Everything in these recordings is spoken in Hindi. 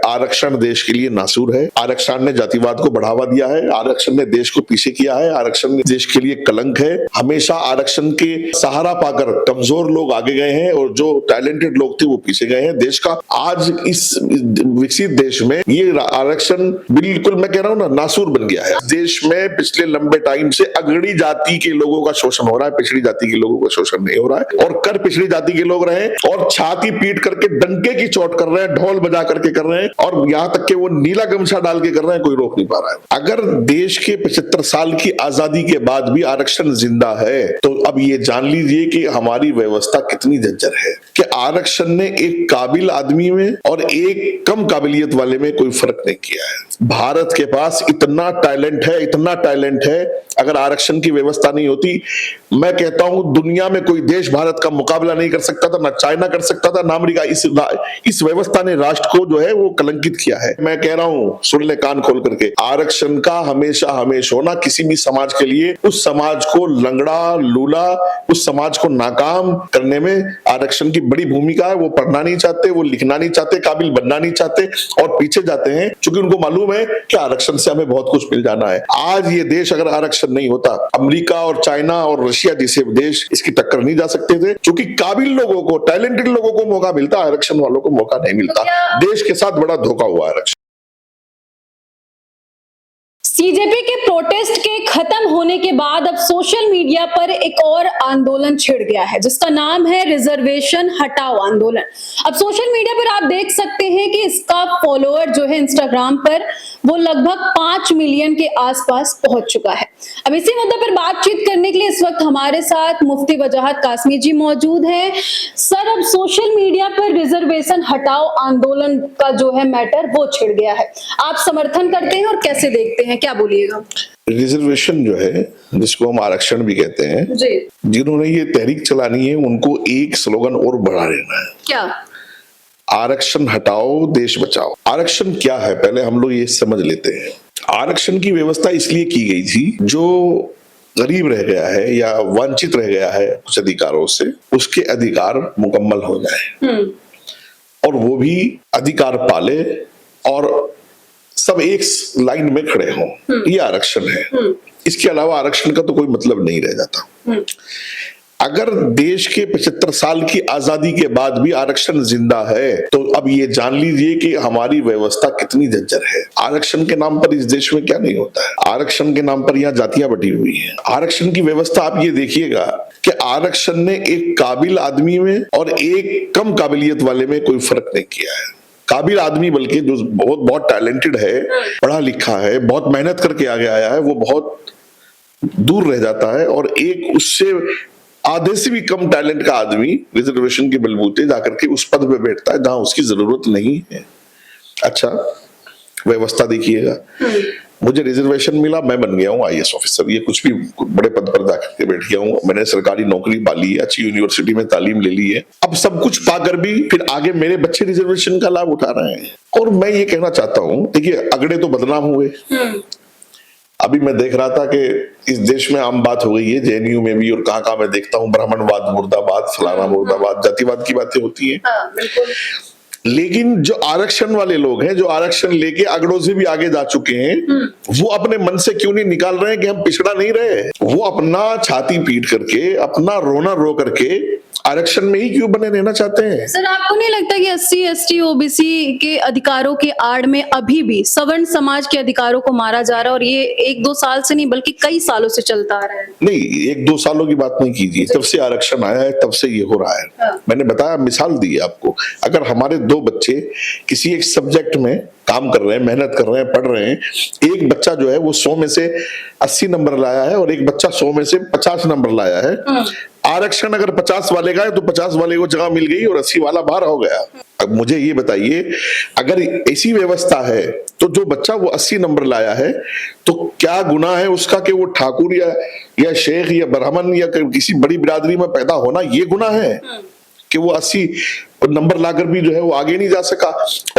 आरक्षण देश के लिए नासूर है। आरक्षण ने जातिवाद को बढ़ावा दिया है, आरक्षण ने देश को पीछे किया है, आरक्षण देश के लिए कलंक है। हमेशा आरक्षण के सहारा पाकर कमजोर लोग आगे गए हैं और जो टैलेंटेड लोग थे वो पीछे गए हैं। देश का आज इस विकसित देश में ये आरक्षण बिल्कुल, मैं कह रहा हूं ना, नासूर बन गया है। देश में पिछले लंबे टाइम से अगड़ी जाति के लोगों का शोषण हो रहा है, पिछड़ी जाति के लोगों का शोषण नहीं हो रहा है। और कर पिछड़ी जाति के लोग रहे और छाती पीट करके डंके की चोट कर रहे हैं, ढोल बजा करके कर रहे हैं, और यहां तक कि वो नीला गमछा डाल के कर रहे हैं, कोई रोक नहीं पा रहा है। अगर देश के 75 साल की आजादी के बाद भी आरक्षण जिंदा है तो अब ये जान लीजिए कि हमारी व्यवस्था कितनी जर्जर है, कि आरक्षण ने एक काबिल आदमी में और एक कम काबिलियत वाले में कोई फर्क नहीं किया है। भारत के पास इतना टैलेंट है, इतना टैलेंट है, अगर आरक्षण की व्यवस्था नहीं होती, मैं कहता हूं दुनिया में कोई देश भारत का मुकाबला नहीं कर सकता था, ना चाइना कर सकता था, ना अमेरिका। इस व्यवस्था ने राष्ट्र को जो है वो कलंकित किया है। मैं कह रहा हूं, सुन ले कान खोल करके, आरक्षण का हमेशा हमेशा होना किसी भी समाज के लिए, उस समाज को लंगड़ा लूला, उस समाज को नाकाम करने में आरक्षण की बड़ी भूमिका है। वो पढ़ना नहीं चाहते, वो लिखना नहीं चाहते, काबिल बनना नहीं चाहते और पीछे जाते हैं, क्योंकि उनको मालूम है कि आरक्षण से हमें बहुत कुछ मिल जाना है। आज ये देश अगर आरक्षण नहीं होता, अमेरिका और चाइना और रशिया जैसे देश इसकी टक्कर नहीं जा सकते थे, क्योंकि काबिल लोगों को, टैलेंटेड लोगों को मौका मिलता, आरक्षण वालों को मौका नहीं मिलता। देश के साथ बड़ा धोखा हुआ आरक्षण। सीजेपी के प्रोटेस्ट के खत्म होने के बाद अब सोशल मीडिया पर एक और आंदोलन छिड़ गया है, जिसका नाम है रिजर्वेशन हटाओ आंदोलन। अब सोशल मीडिया पर आप देख सकते हैं कि इसका फॉलोअर जो है इंस्टाग्राम पर वो लगभग 5 मिलियन के आसपास पहुंच चुका है। अब इसी मुद्दे पर बातचीत करने के लिए इस वक्त हमारे साथ मुफ्ती वजाहत कासमी जी मौजूद हैं। सर, अब सोशल मीडिया पर रिजर्वेशन हटाओ आंदोलन का जो है मैटर वो छिड़ गया है, आप समर्थन करते हैं और कैसे देखते हैं, क्या बोलिएगा? रिजर्वेशन जो है, जिसको हम आरक्षण भी कहते हैं, जिन्होंने ये तहरीक चलानी है उनको एक स्लोगन और बढ़ा लेना है। क्या? आरक्षण हटाओ देश बचाओ। आरक्षण क्या है पहले हम लोग ये समझ लेते हैं। आरक्षण की व्यवस्था इसलिए की गई थी, जो गरीब रह गया है या वंचित रह गया है कुछ अधिकारों से, उसके अधिकार मुकम्मल हो जाए और वो भी अधिकार पाले और सब एक लाइन में खड़े हों, ये आरक्षण है। इसके अलावा आरक्षण का तो कोई मतलब नहीं रह जाता। अगर देश के 75 साल की आजादी के बाद भी आरक्षण जिंदा है तो अब ये जान लीजिए कि हमारी व्यवस्था कितनी जर्जर है। आरक्षण के नाम पर इस देश में क्या नहीं होता है। आरक्षण के नाम पर यहाँ जातियां बटी हुई हैं। आरक्षण की व्यवस्था आप ये देखिएगा कि आरक्षण ने एक काबिल आदमी में और एक कम काबिलियत वाले में कोई फर्क नहीं किया है। काबिल आदमी बल्कि जो बहुत टैलेंटेड है, पढ़ा लिखा है, बहुत मेहनत करके आगे आया है, वो बहुत दूर रह जाता है, और एक उससे आधे से भी कम टैलेंट का आदमी रिजर्वेशन के बलबूते जाकर के उस पद पे बैठता है जहां उसकी जरूरत नहीं है। अच्छा, व्यवस्था देखिएगा, मुझे रिजर्वेशन मिला, मैं बन गया हूँ IAS ऑफिसर, ये कुछ भी बड़े पद पर जाकर के बैठ गया हूँ, मैंने सरकारी नौकरी पाली है, अच्छी यूनिवर्सिटी में तालीम ले ली है। अब सब कुछ पाकर भी फिर आगे मेरे बच्चे रिजर्वेशन का लाभ उठा रहे हैं। और मैं ये कहना चाहता हूँ, देखिए अगड़े तो बदनाम हुए। अभी मैं देख रहा था कि इस देश में आम बात हो गई है, JNU में भी और कहाँ मैं देखता हूँ, ब्राह्मणवाद मुर्दाबाद, फलाना मुर्दाबाद, जातिवाद की बातें होती हैं। लेकिन जो आरक्षण वाले लोग हैं, जो आरक्षण लेके अगड़ों से भी आगे जा चुके हैं, वो अपने मन से क्यों नहीं निकाल रहे हैं कि हम पिछड़ा नहीं रहे। वो अपना छाती पीट करके, अपना रोना रो करके आरक्षण में ही क्यों बने रहना चाहते हैं। सर, आपको नहीं लगता कि SC ST OBC के अधिकारों के आड़ में अभी भी सवर्ण समाज के अधिकारों को मारा जा रहा है, और ये 1-2 साल से नहीं बल्कि कई सालों से चलता आ रहा है? नहीं, 1-2 सालों की बात नहीं कीजिए, तब से आरक्षण आया है, तब से ये हो रहा है। मैंने बताया, मिसाल दी आपको, अगर हमारे 2 बच्चे किसी एक सब्जेक्ट में काम कर रहे हैं, मेहनत कर रहे हैं, पढ़ रहे हैं, एक बच्चा जो है वो 100 में से 80 नंबर लाया है और एक बच्चा 100 में से 50 नंबर लाया है, आरक्षण अगर 50 वाले का है तो 50 वाले को जगह मिल गई और 80 वाला बाहर हो गया। अब मुझे ये बताइए, अगर ऐसी व्यवस्था है तो जो बच्चा वो 80 नंबर लाया है तो क्या गुनाह है उसका कि वो ठाकुर या शेख या ब्राह्मण या किसी बड़ी बिरादरी में पैदा होना, ये गुनाह है कि वो 80 नंबर लाकर भी जो है वो आगे नहीं जा सका।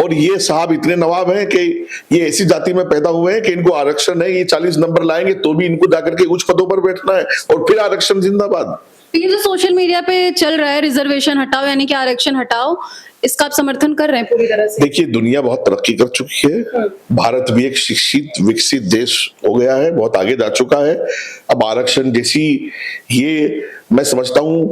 और ये साहब इतने नवाब हैं कि ये ऐसी जाति में पैदा हुए हैं कि इनको आरक्षण है, ये 40 नंबर लाएंगे तो भी इनको जाकर के उच्च पदों पर बैठना है, और फिर आरक्षण जिंदाबाद। ये जो सोशल मीडिया पे चल रहा है रिजर्वेशन हटाओ यानी कि आरक्षण हटाओ, इसका आप समर्थन कर रहे हैं पूरी तरह से? देखिए, दुनिया बहुत तरक्की कर चुकी है, भारत भी एक शिक्षित विकसित देश हो गया है, बहुत आगे जा चुका है। अब आरक्षण जैसी ये मैं समझता हूं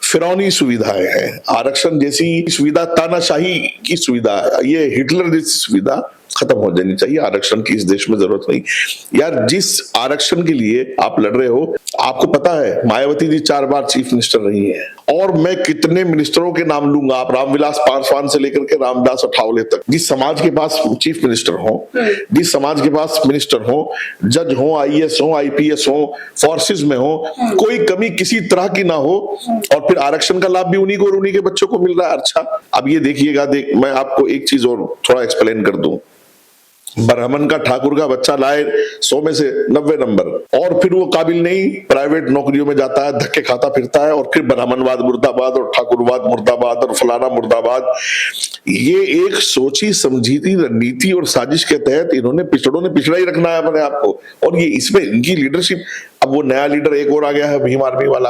फिरौनी सुविधाएं हैं, आरक्षण जैसी सुविधा तानाशाही की सुविधा है, ये हिटलर जैसी सुविधा खत्म हो जानी चाहिए। आरक्षण की इस देश में जरूरत नहीं यार। जिस आरक्षण के लिए आप लड़ रहे हो, आपको पता है मायावती जी 4 बार चीफ मिनिस्टर रही हैं, और मैं कितने मिनिस्टरों के नाम लूंगा, आप रामविलास पासवान से लेकर के रामदास अठावले तक। जिस समाज के पास चीफ मिनिस्टर हो, जिस समाज के पास मिनिस्टर हो, जज हो, आईएएस हो, आईपीएस हो, फोर्सेस में हो, कोई कमी किसी तरह की ना हो, और फिर आरक्षण का लाभ भी उन्हीं को और उन्हीं के बच्चों को मिल रहा है। अच्छा, अब ये देखिएगा, मैं आपको एक चीज और थोड़ा एक्सप्लेन कर दूं। ब्राह्मण का ठाकुर का बच्चा लाए 100 में से 90 नंबर, और फिर वो काबिल नहीं, प्राइवेट नौकरियों में जाता है, धक्के खाता फिरता है, और फिर ब्राह्मणवाद मुर्दाबाद और ठाकुरवाद मुर्दाबाद और फलाना मुर्दाबाद। ये एक सोची समझी रणनीति और साजिश के तहत इन्होंने पिछड़ों ने पिछड़ा ही रखना है अपने आप को, और ये इसमें इनकी लीडरशिप। अब वो नया लीडर एक और आ गया है, भीम आर्मी वाला,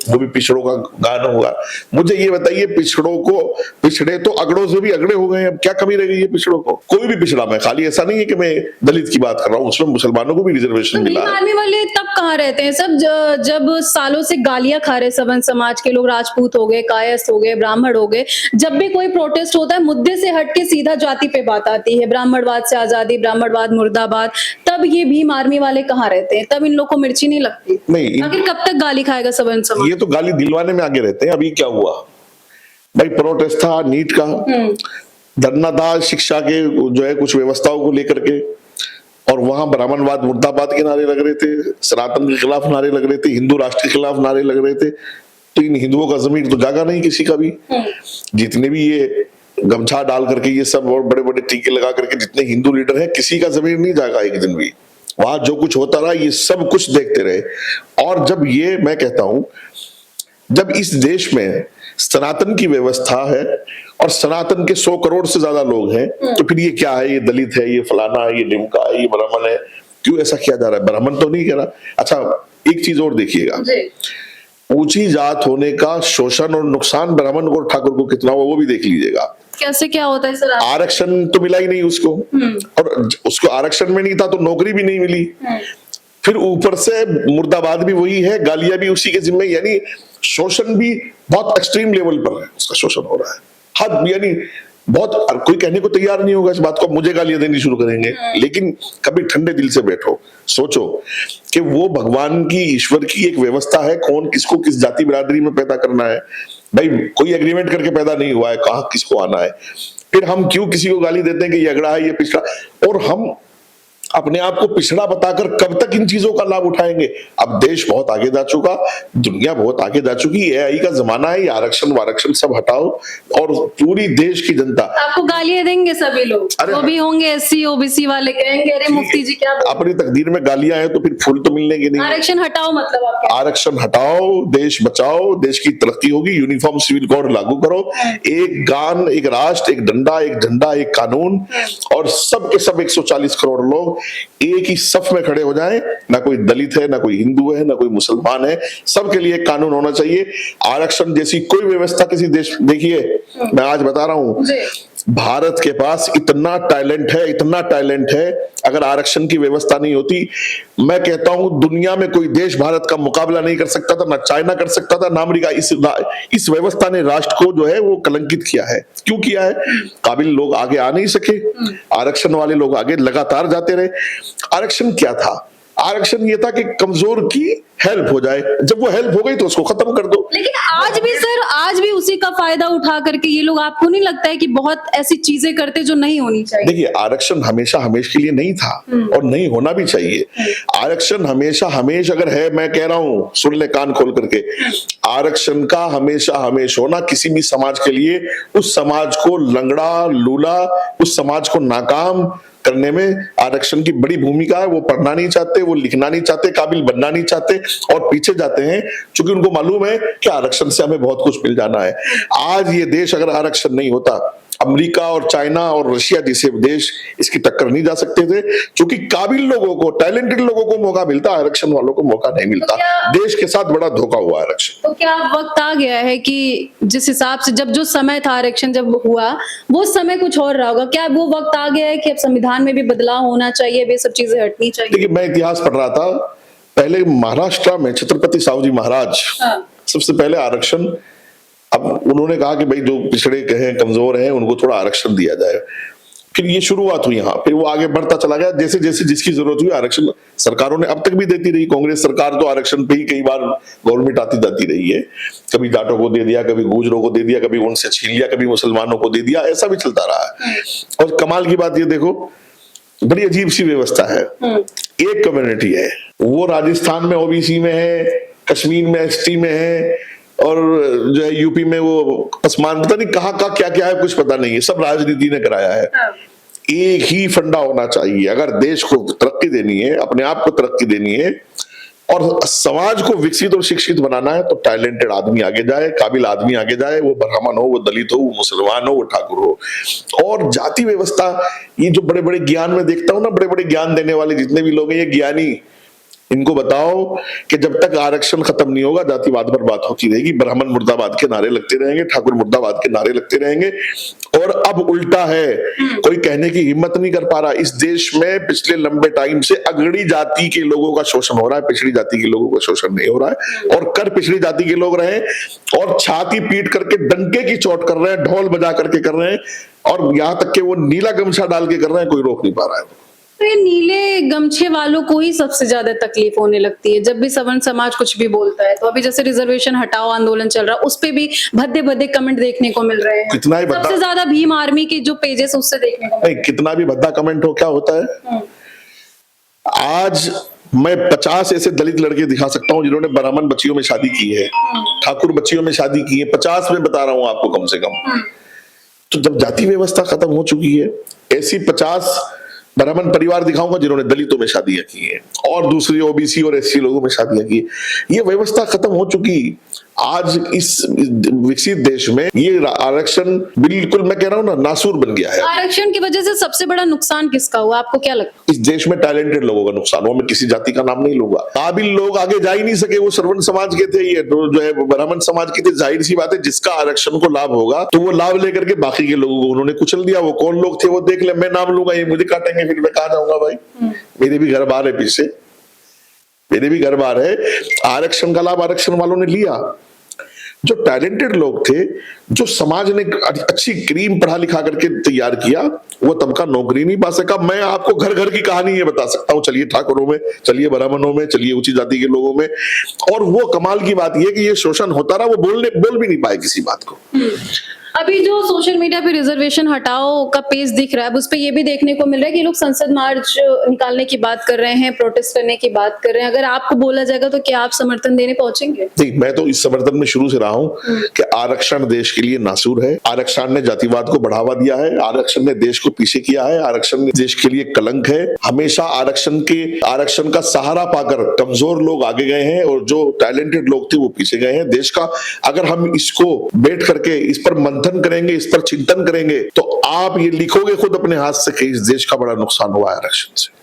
वो भी पिछड़ों का गाना होगा। मुझे ये बताइए, पिछड़ों को, पिछड़े तो अगड़ों से भी अगड़े हो गए हैं, अब क्या कमी रह गई है पिछड़ों को? कोई भी पिछड़ा, मैं खाली ऐसा नहीं है कि मैं दलित की बात कर रहा हूँ, उसमें मुसलमानों को भी रिजर्वेशन मिला है। भीम आर्मी वाले तब कहाँ रहते हैं सब, जब सालों से गालियां खा रहे सबन समाज के लोग, राजपूत हो गए, कायस्थ हो गए, ब्राह्मण हो गए। जब भी कोई प्रोटेस्ट होता है, मुद्दे से हटके सीधा जाति पे बात आती है, ब्राह्मणवाद से आजादी, ब्राह्मणवाद मुर्दाबाद। तब ये भीम आर्मी वाले कहाँ रहते हैं? तब इन लोग को मिर्ची नहीं लगती? नहीं, आखिर कब तक गाली खाएगा सबन समाज? ये तो गाली दिलवाने में आगे रहते हैं। अभी क्या हुआ भाई, प्रोटेस्ट था नीट का, धरना था शिक्षा के जो है कुछ व्यवस्थाओं को लेकर के, और वहां ब्राह्मणवाद मुर्दाबाद के नारे लग रहे थे, सनातन के खिलाफ नारे लग रहे थे, हिंदू राष्ट्र के खिलाफ नारे लग रहे थे। तो इन हिंदुओं का जमीर तो जागा नहीं किसी का भी। जितने भी ये गमछा डाल करके ये सब और बड़े बड़े टीके लगा करके जितने हिंदू लीडर हैं, किसी का जमीर नहीं जागा एक दिन भी। वहां जो कुछ होता रहा, ये सब कुछ देखते रहे। और जब ये मैं कहता हूं, जब इस देश में सनातन की व्यवस्था है और सनातन के 100 करोड़ से ज्यादा लोग हैं, तो फिर ये क्या है? ये दलित है, ये फलाना है, ये डिमका है, ये ब्राह्मण है, क्यों ऐसा किया जा रहा है? ब्राह्मण तो नहीं कह रहा। अच्छा, एक चीज और देखिएगा, ऊंची जात होने का शोषण और नुकसान ब्राह्मण और ठाकुर को कितना हुआ, वो भी देख लीजिएगा। कैसे क्या होता है सर? आरक्षण तो मिला ही नहीं उसको, और उसको आरक्षण में नहीं था तो नौकरी भी नहीं मिली। फिर ऊपर से मुर्दाबाद भी वही है, गालियां भी उसी के जिम्मे, यानी शोषण भी बहुत एक्सट्रीम लेवल पर है, उसका शोषण हो रहा है। हद, यानी बहुत, कोई कहने को तैयार नहीं होगा इस बात को, मुझे गालियां देनी शुरू करेंगे। लेकिन कभी ठंडे दिल से बैठो, सोचो कि वो भगवान की, ईश्वर की एक व्यवस्था है, कौन किसको किस जाति बिरादरी में पैदा करना है। भाई कोई एग्रीमेंट करके पैदा नहीं हुआ है, कहां किसको आना है। फिर हम क्यों किसी को गाली देते हैं कि ये अगड़ा है, ये पिछड़ा, और हम अपने आप को पिछड़ा बताकर कब तक इन चीजों का लाभ उठाएंगे? अब देश बहुत आगे जा चुका, दुनिया बहुत आगे जा चुकी, एआई का जमाना है, ये आरक्षण वारक्षण सब हटाओ, और पूरी देश की जनता आपको गालियां देंगे सभी लोग, वो भी होंगे एससी ओबीसी वाले, कहेंगे अरे मुफ्ती जी क्या अपनी तकदीर में गालियां हैं, तो फिर फूल तो मिलने के नहीं। आरक्षण हटाओ, मतलब आप क्या? आरक्षण हटाओ, देश बचाओ, देश की तरक्की होगी, यूनिफॉर्म सिविल कोड लागू करो, एक गान, एक राष्ट्र, एक डंडा, एक झंडा, एक कानून, और सब के सब 140 करोड़ लोग एक ही सफ में खड़े हो जाएं। ना कोई दलित है, ना कोई हिंदू है, ना कोई मुसलमान है, सबके लिए एक कानून होना चाहिए। आरक्षण जैसी कोई व्यवस्था किसी देश, देखिए मैं आज बता रहा हूं, भारत के पास इतना टैलेंट है, इतना टैलेंट है, अगर आरक्षण की व्यवस्था नहीं होती, मैं कहता हूं दुनिया में कोई देश भारत का मुकाबला नहीं कर सकता था, ना चाइना कर सकता था, ना अमेरिका। इस व्यवस्था ने राष्ट्र को जो है वो कलंकित किया है। क्यों किया है? काबिल लोग आगे आ नहीं सके, आरक्षण वाले लोग आगे लगातार जाते रहे। आरक्षण क्या था? आरक्षण ये था कि कमजोर की हेल्प हो जाए, जब वो हेल्प हो गई तो उसको खत्म कर दो। लेकिन आज भी सर, आज भी उसी का फायदा उठा करके ये लोग, आपको नहीं लगता है कि बहुत ऐसी चीजें करते जो नहीं होनी चाहिए? देखिए, आरक्षण हमेशा हमेश के लिए नहीं था और नहीं होना भी चाहिए। आरक्षण हमेशा हमेश अगर है, मैं कह रहा हूं, सुन ले कान खोल करके, आरक्षण का हमेशा हमेश होना किसी भी समाज के लिए उस समाज को लंगड़ा, लूला, उस समाज को नाकाम करने में आरक्षण की बड़ी भूमिका है। वो पढ़ना नहीं चाहते, वो लिखना नहीं चाहते, काबिल बनना नहीं चाहते और पीछे जाते हैं, क्योंकि उनको मालूम है कि आरक्षण से हमें बहुत कुछ मिल जाना है। आज ये देश अगर आरक्षण नहीं होता, अमेरिका और चाइना और रशिया जैसे देश इसकी टक्कर नहीं जा सकते थे, क्योंकि काबिल लोगों को, टैलेंटेड लोगों को मौका मिलता, आरक्षण वालों को मौका नहीं मिलता। देश के साथ बड़ा धोखा हुआ आरक्षण। तो क्या वक्त आ गया है कि जिस हिसाब से जब जो समय था आरक्षण जब हुआ वो समय कुछ और रहा होगा, क्या वो वक्त आ गया है कि अब संविधान में भी बदलाव होना चाहिए, वे सब चीजें हटनी चाहिए? देखिए, मैं इतिहास पढ़ रहा था, पहले महाराष्ट्र में छत्रपति साहूजी महाराज सबसे पहले आरक्षण, अब उन्होंने कहा कि भाई जो पिछड़े हैं, कमजोर हैं, उनको थोड़ा आरक्षण दिया जाए। फिर ये शुरुआत हुई, यहाँ फिर वो आगे बढ़ता चला गया, जैसे जैसे जिसकी जरूरत हुई आरक्षण सरकारों ने अब तक भी देती रही। कांग्रेस सरकार तो आरक्षण पे ही कई बार गवर्नमेंट आती जाती रही है, कभी जाटों को दे दिया, कभी गुजरों को दे दिया, कभी उनसे छीन लिया, कभी मुसलमानों को दे दिया, ऐसा भी चलता रहा है। और कमाल की बात ये देखो, बड़ी अजीब सी व्यवस्था है। एक कम्युनिटी है, वो राजस्थान में ओबीसी में है, कश्मीर में एसटी में है, और जो है यूपी में वो आसमान, पता नहीं कहाँ का क्या क्या है, कुछ पता नहीं है, सब राजनीति ने कराया है। एक ही फंडा होना चाहिए, अगर देश को तरक्की देनी है, अपने आप को तरक्की देनी है और समाज को विकसित और शिक्षित बनाना है, तो टैलेंटेड आदमी आगे जाए, काबिल आदमी आगे जाए, वो ब्राह्मण हो, वो दलित हो, वो मुसलमान हो, वो ठाकुर हो। और जाति व्यवस्था, ये जो बड़े बड़े ज्ञान में देखता हूं ना, बड़े बड़े ज्ञान देने वाले जितने भी लोग हैं, ये ज्ञानी, इनको बताओ कि जब तक आरक्षण खत्म नहीं होगा, जातिवाद पर बात होती रहेगी, ब्राह्मण मुर्दाबाद के नारे लगते रहेंगे, ठाकुर मुर्दाबाद के नारे लगते रहेंगे। और अब उल्टा है, कोई कहने की हिम्मत नहीं कर पा रहा, इस देश में पिछले लंबे टाइम से अगड़ी जाति के लोगों का शोषण हो रहा है, पिछड़ी जाति के लोगों का शोषण नहीं हो रहा है। और कर पिछड़ी जाति के लोग रहे और छाती पीट करके डंके की चोट कर रहे हैं, ढोल बजा करके कर रहे हैं, और यहां तक कि वो नीला गमछा डाल के कर रहे हैं, कोई रोक नहीं पा रहा है। तो ये नीले गमछे वालों को ही सबसे ज्यादा तकलीफ होने लगती है जब भी सवर्ण समाज कुछ भी बोलता है। तो अभी जैसे रिजर्वेशन हटाओ आंदोलन चल रहा है, उस पे भी भद्दे भद्दे कमेंट देखने को मिल रहे हैं। कितना ही सबसे ज्यादा भीम आर्मी के जो पेजेस उससे देखने को नहीं, कितना भी भद्दा कमेंट हो, क्या होता है, आज मैं 50 ऐसे दलित लड़के दिखा सकता हूं जिन्होंने ब्राह्मण बच्चियों में शादी की है, ठाकुर बच्चियों में शादी की है, 50 में बता रहा हूं आपको कम से कम। तो जब जाति व्यवस्था खत्म हो चुकी है, ऐसी 50 ब्राह्मण परिवार दिखाऊंगा जिन्होंने दलितों में शादियां की है और दूसरी ओबीसी और एससी लोगों में शादियां की। ये व्यवस्था खत्म हो चुकी। आज इस विकसित देश में ये आरक्षण बिल्कुल, मैं कह रहा हूं ना, नासूर बन गया है। आरक्षण की वजह से सबसे बड़ा नुकसान किसका हुआ, आपको क्या लगता है? इस देश में टैलेंटेड लोगों का नुकसान हुआ। मैं किसी जाति का नाम नहीं लूंगा। काबिल लोग आगे जा ही नहीं सके, वो सवर्ण समाज के थे, ये जो है ब्राह्मण समाज के थे। जाहिर सी बात है, जिसका आरक्षण को लाभ होगा तो वो लाभ लेकर के बाकी के लोगों को उन्होंने कुचल दिया। वो कौन लोग थे वो देख ले, मैं नाम लूंगा, ये मुझे काटेंगे, फिर मैं कहा जाऊंगा भाई, मेरे भी घर बार है पीछे, मेरे भी घर बार है। आरक्षण का लाभ आरक्षण वालों ने लिया। जो टैलेंटेड लोग थे, जो समाज ने अच्छी क्रीम पढ़ा लिखा करके तैयार किया, वो तबका नौकरी नहीं पा सका। मैं आपको घर घर की कहानी ये बता सकता हूँ, चलिए ठाकुरों में, चलिए ब्राह्मणों में, चलिए ऊंची जाति के लोगों में। और वो कमाल की बात ये कि ये शोषण होता रहा, वो बोल भी नहीं पाए किसी बात को। अभी जो सोशल मीडिया पे रिजर्वेशन हटाओ का पेज दिख रहा है, उस पे ये भी देखने को मिल रहा है कि लोग संसद मार्च निकालने की बात कर रहे हैं, प्रोटेस्ट करने की बात कर रहे हैं। अगर आपको बोला जाएगा तो क्या आप समर्थन देने पहुंचेंगे? नहीं, मैं तो इस समर्थन में शुरू से रहा हूं कि आरक्षण देश के लिए नासूर है। आरक्षण ने जातिवाद को बढ़ावा दिया है, आरक्षण ने देश को पीछे किया है, आरक्षण देश के लिए कलंक है। हमेशा आरक्षण का सहारा पाकर कमजोर लोग आगे गए हैं और जो टैलेंटेड लोग थे वो पीछे गए हैं। देश का अगर हम इसको बैठ करके इस पर मंथन करेंगे, इस पर चिंतन करेंगे, तो आप ये लिखोगे खुद अपने हाथ से कि इस देश का बड़ा नुकसान हुआ है आरक्षण से।